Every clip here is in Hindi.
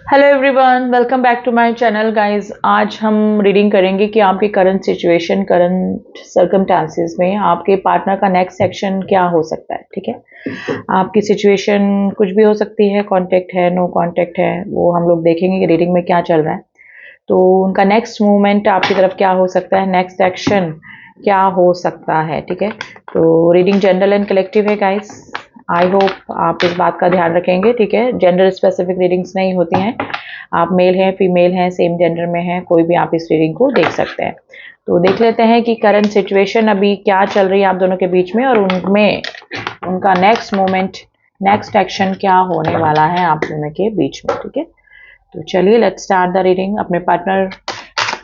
Hello everyone, welcome back to my channel guys. आज हम रीडिंग करेंगे कि आपकी करंट सिचुएशन, करंट सर्कमस्टांसेस में आपके पार्टनर का नेक्स्ट एक्शन क्या हो सकता है। ठीक है, आपकी सिचुएशन कुछ भी हो सकती है, कांटेक्ट है, नो कांटेक्ट है, वो हम लोग देखेंगे कि रीडिंग में क्या चल रहा है। तो उनका नेक्स्ट मूवमेंट आपकी तरफ क्या हो सकता है, नेक्स्ट एक्शन क्या हो सकता है। ठीक है, तो रीडिंग जनरल एंड कलेक्टिव है गाइस। आई होप आप इस बात का ध्यान रखेंगे। ठीक है, जेंडर स्पेसिफिक रीडिंग्स नहीं होती हैं। आप मेल हैं, फीमेल हैं, सेम जेंडर में हैं, कोई भी आप इस रीडिंग को देख सकते हैं। तो देख लेते हैं कि करंट सिचुएशन अभी क्या चल रही है आप दोनों के बीच में, और उनमें उनका नेक्स्ट मोमेंट, नेक्स्ट एक्शन क्या होने वाला है आप दोनों के बीच में। ठीक है, तो चलिए लेट्स स्टार्ट द रीडिंग। अपने पार्टनर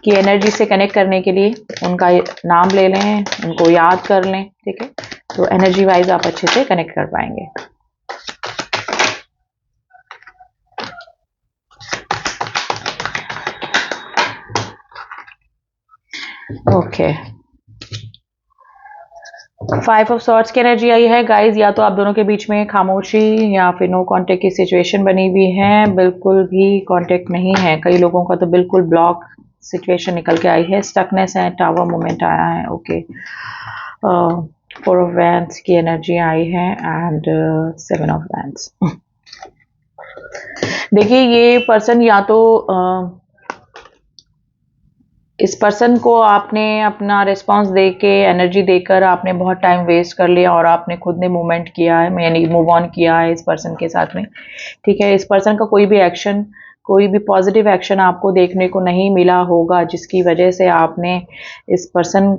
की एनर्जी से कनेक्ट करने के लिए उनका नाम ले लें, उनको याद कर लें। ठीक है, तो एनर्जी वाइज आप अच्छे से कनेक्ट कर पाएंगे। ओके, 5 ऑफ सॉर्ड्स की एनर्जी आई है गाइस। या तो आप दोनों के बीच में खामोशी या फिर नो कांटेक्ट की सिचुएशन बनी हुई है, बिल्कुल भी कांटेक्ट नहीं है। कई लोगों का तो बिल्कुल ब्लॉक सिचुएशन निकल के आई है, स्टकनेस है, टावर मोमेंट आया है। ओके, 4 ऑफ वैंड्स की एनर्जी आई है एंड 7 ऑफ वैंड्स। देखिए, ये पर्सन या तो इस पर्सन को आपने अपना रिस्पांस दे के, एनर्जी देकर आपने बहुत टाइम वेस्ट कर लिया और आपने खुद ने मूवमेंट किया है, यानी मूव ऑन किया है इस पर्सन के साथ में। ठीक है, इस पर्सन का कोई भी एक्शन, कोई भी पॉजिटिव एक्शन आपको देखने को नहीं मिला होगा, जिसकी वजह से आपने इस पर्सन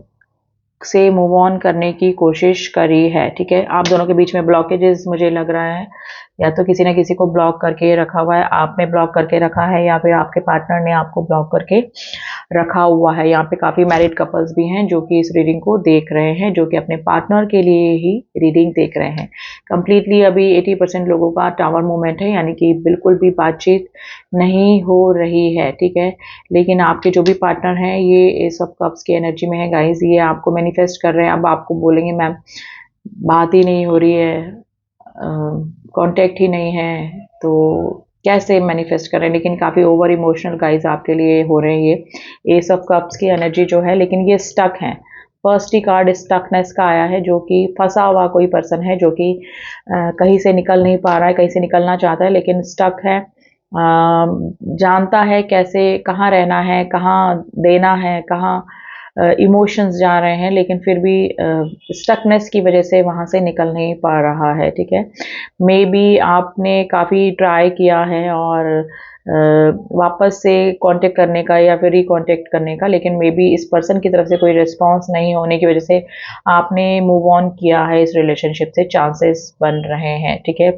से मूव ऑन करने की कोशिश करी है। ठीक है, आप दोनों के बीच में ब्लॉकेजेस मुझे लग रहा है, या तो किसी न किसी को ब्लॉक करके रखा हुआ है, आपने ब्लॉक करके रखा है, या फिर आपके पार्टनर ने आपको ब्लॉक करके रखा हुआ है। यहाँ पे काफ़ी मैरिड कपल्स भी हैं जो कि इस रीडिंग को देख रहे हैं, जो कि अपने पार्टनर के लिए ही रीडिंग देख रहे हैं। कंप्लीटली अभी 80% लोगों का टावर मूवमेंट है, यानी कि बिल्कुल भी बातचीत नहीं हो रही है। ठीक है, लेकिन आपके जो भी पार्टनर हैं ये एस ऑफ कप्स की एनर्जी में है गाइस। ये आपको मैनिफेस्ट कर रहे हैं। अब आपको बोलेंगे मैम बात ही नहीं हो रही है, कांटेक्ट ही नहीं है, तो कैसे मैनिफेस्ट करें। लेकिन काफ़ी ओवर इमोशनल गाइस आपके लिए हो रहे हैं ये एस ऑफ कप्स की एनर्जी जो है, लेकिन ये स्टक है। फर्स्ट ही कार्ड स्टकनेस का आया है, जो कि फंसा हुआ कोई पर्सन है, जो कि कहीं से निकल नहीं पा रहा है, कहीं से निकलना चाहता है लेकिन स्टक है। जानता है कैसे, कहाँ रहना है, कहाँ देना है, कहाँ इमोशंस जा रहे हैं, लेकिन फिर भी स्टकनेस की वजह से वहाँ से निकल नहीं पा रहा है। ठीक है, मे बी आपने काफ़ी ट्राई किया है और वापस से कांटेक्ट करने का या फिर रिकांटेक्ट करने का, लेकिन मे बी इस पर्सन की तरफ से कोई रिस्पांस नहीं होने की वजह से आपने मूव ऑन किया है इस रिलेशनशिप से, चांसेस बन रहे हैं। ठीक है,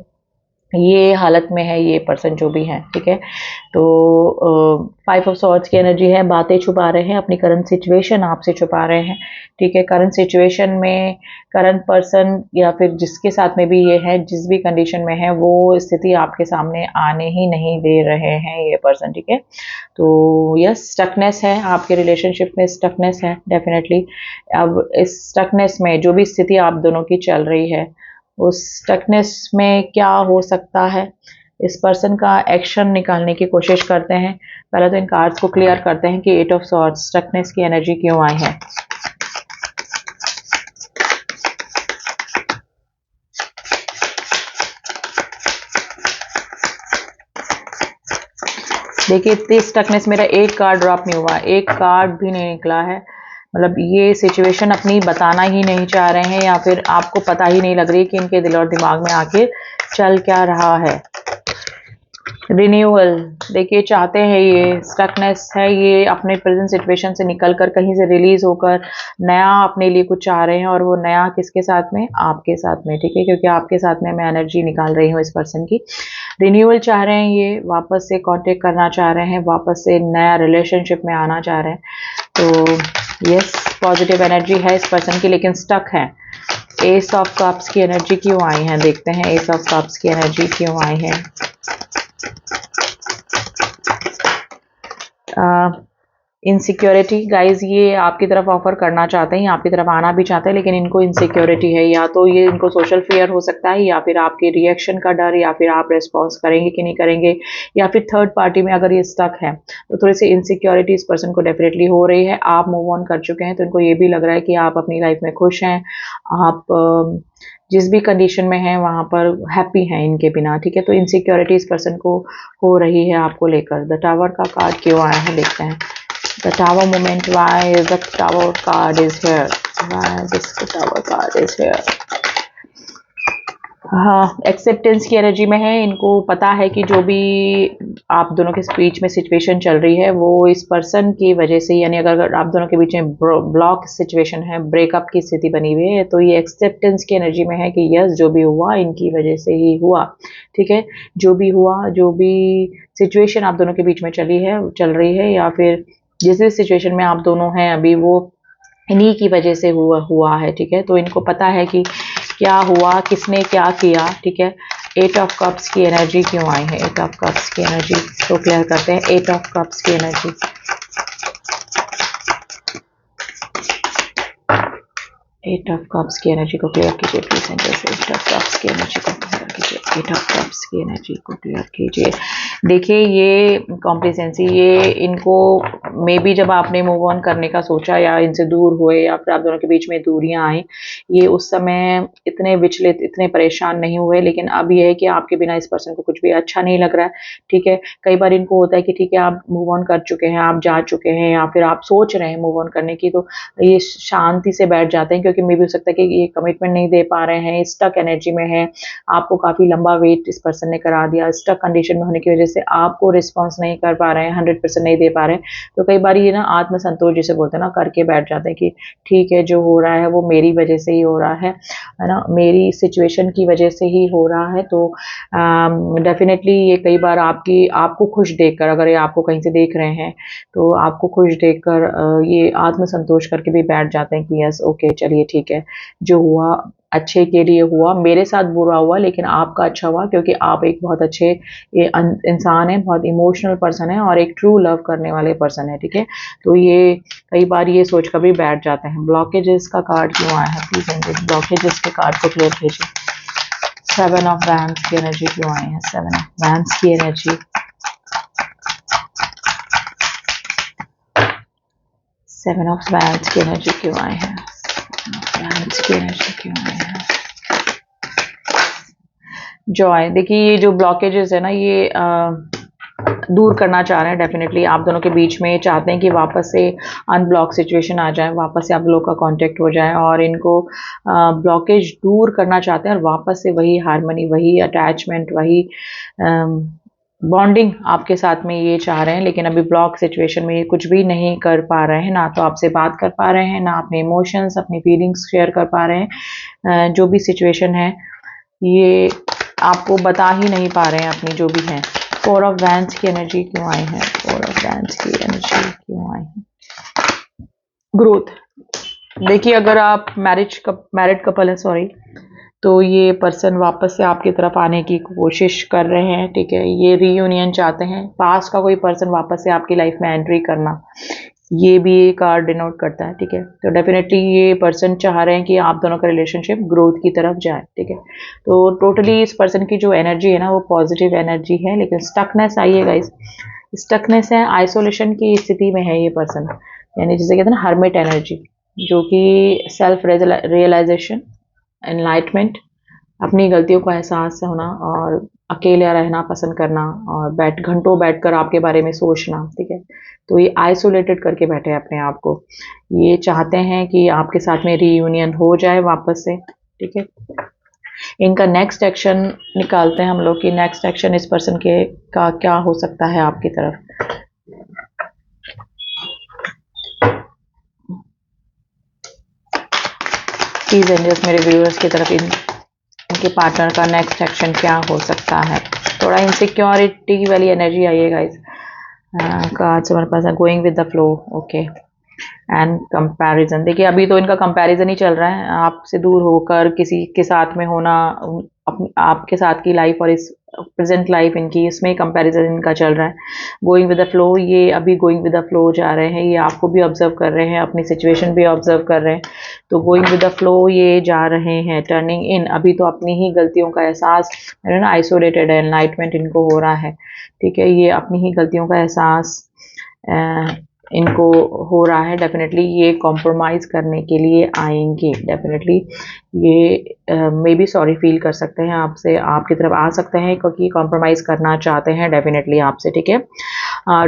ये हालत में है ये पर्सन जो भी है। ठीक है, तो 5 ऑफ सॉर्ड्स की एनर्जी है, बातें छुपा रहे हैं, अपनी करंट सिचुएशन आपसे छुपा रहे हैं। ठीक है, करंट सिचुएशन में करंट पर्सन या फिर जिसके साथ में भी ये है, जिस भी कंडीशन में है, वो स्थिति आपके सामने आने ही नहीं दे रहे हैं ये पर्सन। ठीक है, तो यस, स्टकनेस है आपके रिलेशनशिप में, स्टकनेस है डेफिनेटली। अब इस स्टकनेस में जो भी स्थिति आप दोनों की चल रही है, उस स्टकनेस में क्या हो सकता है, इस पर्सन का एक्शन निकालने की कोशिश करते हैं। पहले तो इन कार्ड्स को क्लियर करते हैं कि 8 ऑफ सॉर्ड्स स्टकनेस की एनर्जी क्यों आई है। देखिए, इतनी स्टकनेस, मेरा एक कार्ड ड्रॉप नहीं हुआ, एक कार्ड भी नहीं निकला है। मतलब ये सिचुएशन अपनी बताना ही नहीं चाह रहे हैं, या फिर आपको पता ही नहीं लग रही कि इनके दिल और दिमाग में आखिर चल क्या रहा है। रिन्यूअल, देखिए चाहते हैं, ये स्टकनेस है, ये अपने प्रेजेंट सिचुएशन से निकलकर कहीं से रिलीज होकर नया अपने लिए कुछ चाह रहे हैं, और वो नया किसके साथ में, आपके साथ में। ठीक है, क्योंकि आपके साथ में मैं एनर्जी निकाल रही हूँ इस पर्सन की। रिन्यूअल चाह रहे हैं, ये वापस से कांटेक्ट करना चाह रहे हैं, वापस से नया रिलेशनशिप में आना चाह रहे हैं। तो यस, पॉजिटिव एनर्जी है इस पर्सन की, लेकिन स्टक है। एस ऑफ कप्स की एनर्जी क्यों आई है, देखते हैं एस ऑफ कप्स की एनर्जी क्यों आई है। इनसिक्योरिटी गाइज, ये आपकी तरफ ऑफर करना चाहते हैं, आपकी तरफ आना भी चाहते हैं, लेकिन इनको इनसिक्योरिटी है। या तो ये इनको सोशल फियर हो सकता है, या फिर आपके रिएक्शन का डर, या फिर आप रिस्पॉन्स करेंगे कि नहीं करेंगे, या फिर थर्ड पार्टी में अगर ये स्टक है तो थोड़ी सी इनसिक्योरिटी इस पर्सन को डेफिनेटली हो रही है। आप मूव ऑन कर चुके हैं तो इनको ये भी लग रहा है कि आप अपनी लाइफ में खुश हैं, आप जिस भी कंडीशन में हैं वहाँ पर हैप्पी हैं इनके बिना, ठीक है। तो इनसिक्योरिटी इस पर्सन को हो रही है आपको लेकर। द टावर का कार्ड क्यों आया है देखते हैं। The tower moment, why the tower card is here? Why this the tower card is here? हाँ, एक्सेप्टेंस की एनर्जी में है। इनको पता है कि जो भी आप दोनों के बीच में सिचुएशन चल रही है वो इस पर्सन की वजह से, यानी अगर आप दोनों के बीच में ब्लॉक सिचुएशन है, ब्रेकअप की स्थिति बनी हुई है, तो ये एक्सेप्टेंस की एनर्जी में है कि यस, जो भी हुआ इनकी वजह से ही हुआ, ठीक है। जो भी हुआ, जो भी सिचुएशन आप दोनों के बीच में चल रही है, या फिर जिस भी सिचुएशन में आप दोनों हैं अभी, वो इन्हीं की वजह से हुआ है, ठीक है। तो इनको पता है कि क्या हुआ, किसने क्या किया, ठीक है। 8 ऑफ कप्स की एनर्जी क्यों आई है? 8 ऑफ कप्स की एनर्जी तो क्लियर करते हैं। 8 ऑफ कप्स की एनर्जी, 8 ऑफ कप्स की एनर्जी को क्लियर कीजिए प्लीज। 8 ऑफ कप्स की एनर्जी को क्लियर कीजिए। 8 ऑफ कप्स की एनर्जी को क्लियर कीजिए। देखिए, ये कॉम्प्लिसेंसी, ये इनको मे बी जब आपने मूव ऑन करने का सोचा या इनसे दूर हुए, या फिर आप दोनों के बीच में दूरियां आई, ये उस समय इतने विचलित, इतने परेशान नहीं हुए। लेकिन अब ये है कि आपके बिना इस पर्सन को कुछ भी अच्छा नहीं लग रहा है, ठीक है। कई बार इनको होता है कि ठीक है, आप मूव ऑन कर चुके हैं, आप जा चुके हैं, या फिर आप सोच रहे हैं मूव ऑन करने की, तो ये शांति से बैठ जाते हैं, क्योंकि मे भी हो सकता है कि ये कमिटमेंट नहीं दे पा रहे हैं, स्टक एनर्जी में है, आपको काफी लंबा वेट इस पर्सन ने करा दिया। स्टक कंडीशन में होने की वजह से आपको रिस्पॉन्स नहीं कर पा रहे हैं, 100% नहीं दे पा रहे हैं। तो कई बार ये ना आत्मसंतोष जिसे बोलते हैं ना, करके बैठ जाते हैं कि ठीक है, जो हो रहा है वो मेरी वजह से ही हो रहा है ना, मेरी सिचुएशन की वजह से ही हो रहा है। तो डेफिनेटली ये कई बार आपको खुश देखकर, अगर ये आपको कहीं से देख रहे हैं तो आपको खुश देखकर ये आत्मसंतोष करके भी बैठ जाते हैं कि यस, ओके, चलिए ठीक है, जो हुआ अच्छे के लिए हुआ, मेरे साथ बुरा हुआ लेकिन आपका अच्छा हुआ, क्योंकि आप एक बहुत अच्छे इंसान हैं, बहुत इमोशनल पर्सन है, और एक ट्रू लव करने वाले पर्सन है, ठीक है। तो ये कई बार ये सोच कर भी बैठ जाते हैं। ब्लॉकेजेस का कार्ड क्यों आया है प्लीज? ब्लॉकेजेस के कार्ड को क्लियर कीजिए। 7 ऑफ वैंड्स की एनर्जी क्यों आई है? 7 ऑफ वैंड्स की एनर्जी, 7 ऑफ वैंड्स की एनर्जी क्यों आई है? वैंड्स की एनर्जी क्यों आई है? जॉय, देखिए ये जो ब्लॉकेजेस है ना, ये दूर करना चाह रहे हैं डेफिनेटली। आप दोनों के बीच में चाहते हैं कि वापस से अनब्लॉक सिचुएशन आ जाए, वापस से आप लोग का कांटेक्ट हो जाए, और इनको ब्लॉकेज दूर करना चाहते हैं, और वापस से वही हार्मनी, वही अटैचमेंट, वही बॉन्डिंग आपके साथ में ये चाह रहे हैं। लेकिन अभी ब्लॉक सिचुएशन में ये कुछ भी नहीं कर पा रहे हैं, ना तो आपसे बात कर पा रहे हैं, ना अपने इमोशंस, अपनी फीलिंग्स शेयर कर पा रहे हैं। जो भी सिचुएशन है ये आपको बता ही नहीं पा रहे हैं अपनी, जो भी है। 4 ऑफ वैंड्स की एनर्जी क्यों आई है? 4 ऑफ वैंड्स की एनर्जी क्यों आई है? ग्रोथ, देखिए अगर आप मैरिड कपल है, सॉरी, तो ये पर्सन वापस से आपकी तरफ आने की कोशिश कर रहे हैं, ठीक है। ये रीयूनियन चाहते हैं, पास्ट का कोई पर्सन वापस से आपकी लाइफ में एंट्री करना, ये भी कार्ड डिनोट करता है, ठीक है। तो डेफिनेटली ये पर्सन चाह रहे हैं कि आप दोनों का रिलेशनशिप ग्रोथ की तरफ जाए, ठीक है। तो टोटली इस पर्सन की जो एनर्जी है ना, वो पॉजिटिव एनर्जी है, लेकिन स्टकनेस आई है गाइस, स्टकनेस है, आइसोलेशन की स्थिति में है ये पर्सन, यानी जिसे कहते हैं ना हर्मिट एनर्जी, जो कि सेल्फ रियलाइजेशन, एनलाइटमेंट, अपनी गलतियों का एहसास होना, और अकेला रहना पसंद करना, और घंटों बैठकर आपके बारे में सोचना, ठीक है। तो ये आइसोलेटेड करके बैठे हैं अपने आप को। ये चाहते हैं कि आपके साथ में रीयूनियन हो जाए वापस से, ठीक है। इनका नेक्स्ट एक्शन निकालते हैं हम लोग कि नेक्स्ट एक्शन इस पर्सन के का क्या हो सकता है आपकी तरफ। प्लीज एंजल्स, मेरे व्यूअर्स की तरफ इनके पार्टनर का नेक्स्ट एक्शन क्या हो सकता है। थोड़ा इनसिक्योरिटी वाली एनर्जी आई है गाइस। कार्ड्स हमारे पास है, going with the flow, okay, and comparison. देखिए अभी तो इनका कंपैरिजन ही चल रहा है, आपसे दूर होकर किसी के साथ में होना, आपके साथ की लाइफ और इस प्रेजेंट लाइफ इनकी, इसमें कंपैरिजन इनका चल रहा है। गोइंग विद द फ्लो, ये अभी गोइंग विद द फ्लो जा रहे हैं, ये आपको भी ऑब्जर्व कर रहे हैं, अपनी सिचुएशन भी ऑब्जर्व कर रहे हैं। तो गोइंग विद द फ्लो ये जा रहे हैं, टर्निंग इन, अभी तो अपनी ही गलतियों का एहसास है ना, आइसोलेटेड एनलाइटमेंट इनको हो रहा है, ठीक है। ये अपनी ही गलतियों का एहसास इनको हो रहा है। डेफिनेटली ये कॉम्प्रोमाइज करने के लिए आएंगे, डेफिनेटली ये मे बी सॉरी फील कर सकते हैं आपसे, आपकी तरफ आ सकते हैं क्योंकि कॉम्प्रोमाइज करना चाहते हैं डेफिनेटली आपसे, ठीक है।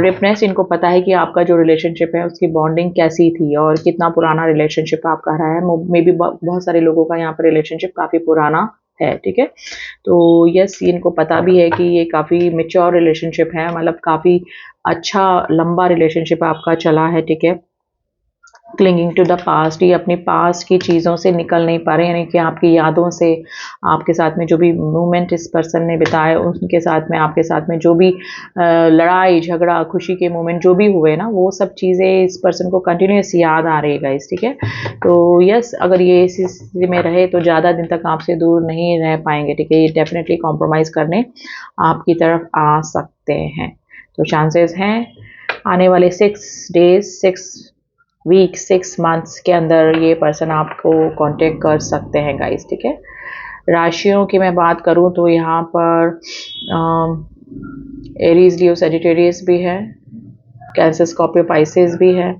रिपनेस, इनको पता है कि आपका जो रिलेशनशिप है उसकी बॉन्डिंग कैसी थी और कितना पुराना रिलेशनशिप आपका रहा है। मे बी बहुत सारे लोगों का यहाँ पर रिलेशनशिप काफ़ी पुराना है, ठीक है। तो यस, इनको पता भी है कि ये काफ़ी मेच्योर रिलेशनशिप है, मतलब काफ़ी अच्छा लंबा रिलेशनशिप आपका चला है, ठीक है। क्लिंगिंग टू द पास्ट, ये अपनी पास्ट की चीज़ों से निकल नहीं पा रहे, यानी कि आपकी यादों से, आपके साथ में जो भी मोमेंट इस पर्सन ने बिताए, उनके साथ में, आपके साथ में जो भी लड़ाई झगड़ा खुशी के मोमेंट जो भी हुए ना, वो सब चीज़ें इस पर्सन को कंटिन्यूस याद आ रही है गाइस, ठीक है। तो यस, अगर ये इस स्थिति में रहे तो ज़्यादा दिन तक आपसे दूर नहीं रह पाएंगे, ठीक है। ये डेफिनेटली कॉम्प्रोमाइज़ करने आपकी तरफ आ सकते हैं। तो चांसेस हैं आने वाले 6 डेज, 6 वीक, 6 मंथ्स के अंदर ये पर्सन आपको कांटेक्ट कर सकते हैं गाइस, ठीक है। राशियों की मैं बात करूं तो यहाँ पर एरीज, लियो, सजिटेरियस भी है, कैंसर, स्कॉर्पियो, पाइसेस भी है,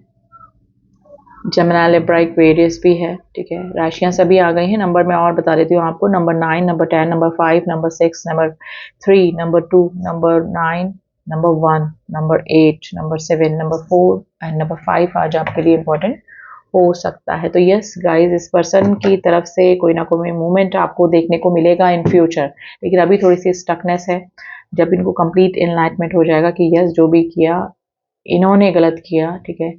जमिनी, लिब्रा, एक्वेरियस भी है, ठीक है। राशियां सभी आ गई हैं। नंबर मैं और बता देती हूँ आपको, number 9, number 10, number 5, number 6, number 3, number 2, number 9, number 1, number 8, number 7, number 4 and number 5 आज आपके लिए इम्पोर्टेंट हो सकता है। तो यस गाइस, इस पर्सन की तरफ से कोई ना कोई मूवमेंट आपको देखने को मिलेगा इन फ्यूचर, लेकिन अभी थोड़ी सी स्टकनेस है। जब इनको कंप्लीट एनलाइटमेंट हो जाएगा कि यस, जो भी किया इन्होंने गलत किया, ठीक है,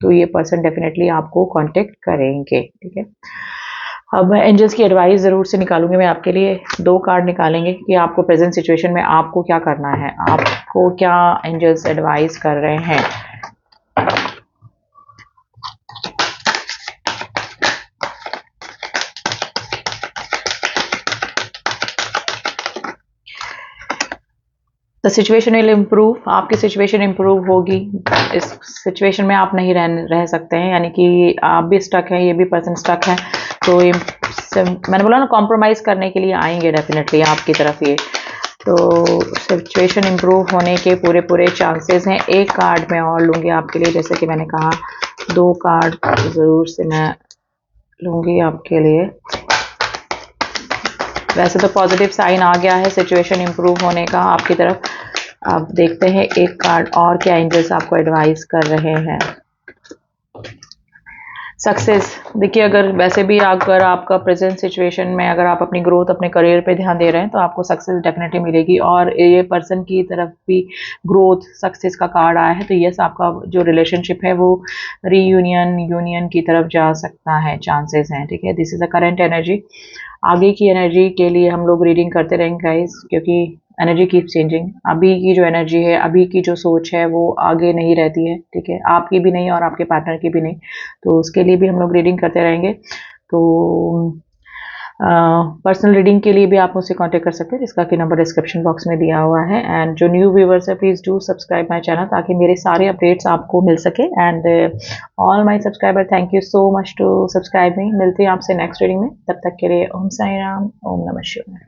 तो ये पर्सन डेफिनेटली आपको कांटेक्ट करेंगे, ठीक है। अब मैं एंजल्स की एडवाइस ज़रूर से निकालूंगी, मैं आपके लिए 2 कार्ड निकालेंगे कि आपको प्रेजेंट सिचुएशन में आपको क्या करना है, आपको क्या एंजल्स एडवाइस कर रहे हैं। द सिचुएशन विल इम्प्रूव, आपकी सिचुएशन इम्प्रूव होगी। इस सिचुएशन में आप नहीं रह सकते हैं, यानी कि आप भी स्टक हैं, ये भी पर्सन स्टक है। तो मैंने बोला ना, कॉम्प्रोमाइज़ करने के लिए आएंगे डेफिनेटली आपकी तरफ ये। तो सिचुएशन इम्प्रूव होने के पूरे चांसेस हैं। एक कार्ड मैं और लूँगी आपके लिए, जैसे कि मैंने कहा 2 कार्ड ज़रूर से मैं लूँगी आपके लिए। वैसे तो पॉजिटिव साइन आ गया है सिचुएशन इम्प्रूव होने का आपकी तरफ। अब देखते हैं एक कार्ड और क्या एंजल्स आपको एडवाइस कर रहे हैं। सक्सेस, देखिए अगर वैसे भी अगर आपका प्रेजेंट सिचुएशन में अगर आप अपनी ग्रोथ, अपने करियर पे ध्यान दे रहे हैं तो आपको सक्सेस डेफिनेटली मिलेगी, और ये पर्सन की तरफ भी ग्रोथ सक्सेस का कार्ड आया है। तो यस, आपका जो रिलेशनशिप है वो यूनियन की तरफ जा सकता है, चांसेस हैं, ठीक है। This is the current energy. आगे की एनर्जी के लिए हम लोग रीडिंग करते रहेंगे गाइस, क्योंकि एनर्जी कीप चेंजिंग। अभी की जो एनर्जी है, अभी की जो सोच है वो आगे नहीं रहती है, ठीक है, आपकी भी नहीं और आपके पार्टनर की भी नहीं। तो उसके लिए भी हम लोग रीडिंग करते रहेंगे। तो पर्सनल रीडिंग के लिए भी आप मुझसे कांटेक्ट कर सकते हैं, जिसका कि नंबर डिस्क्रिप्शन बॉक्स में दिया हुआ है। एंड जो न्यू व्यूवर्स है, please do subscribe my channel ताकि मेरे सारे अपडेट्स आपको मिल सके। And all my subscriber, thank you so much to subscribe me. मिलते हैं आपसे नेक्स्ट रीडिंग में, तब तक के लिए ओम साई राम, ओम नमः शिवाय।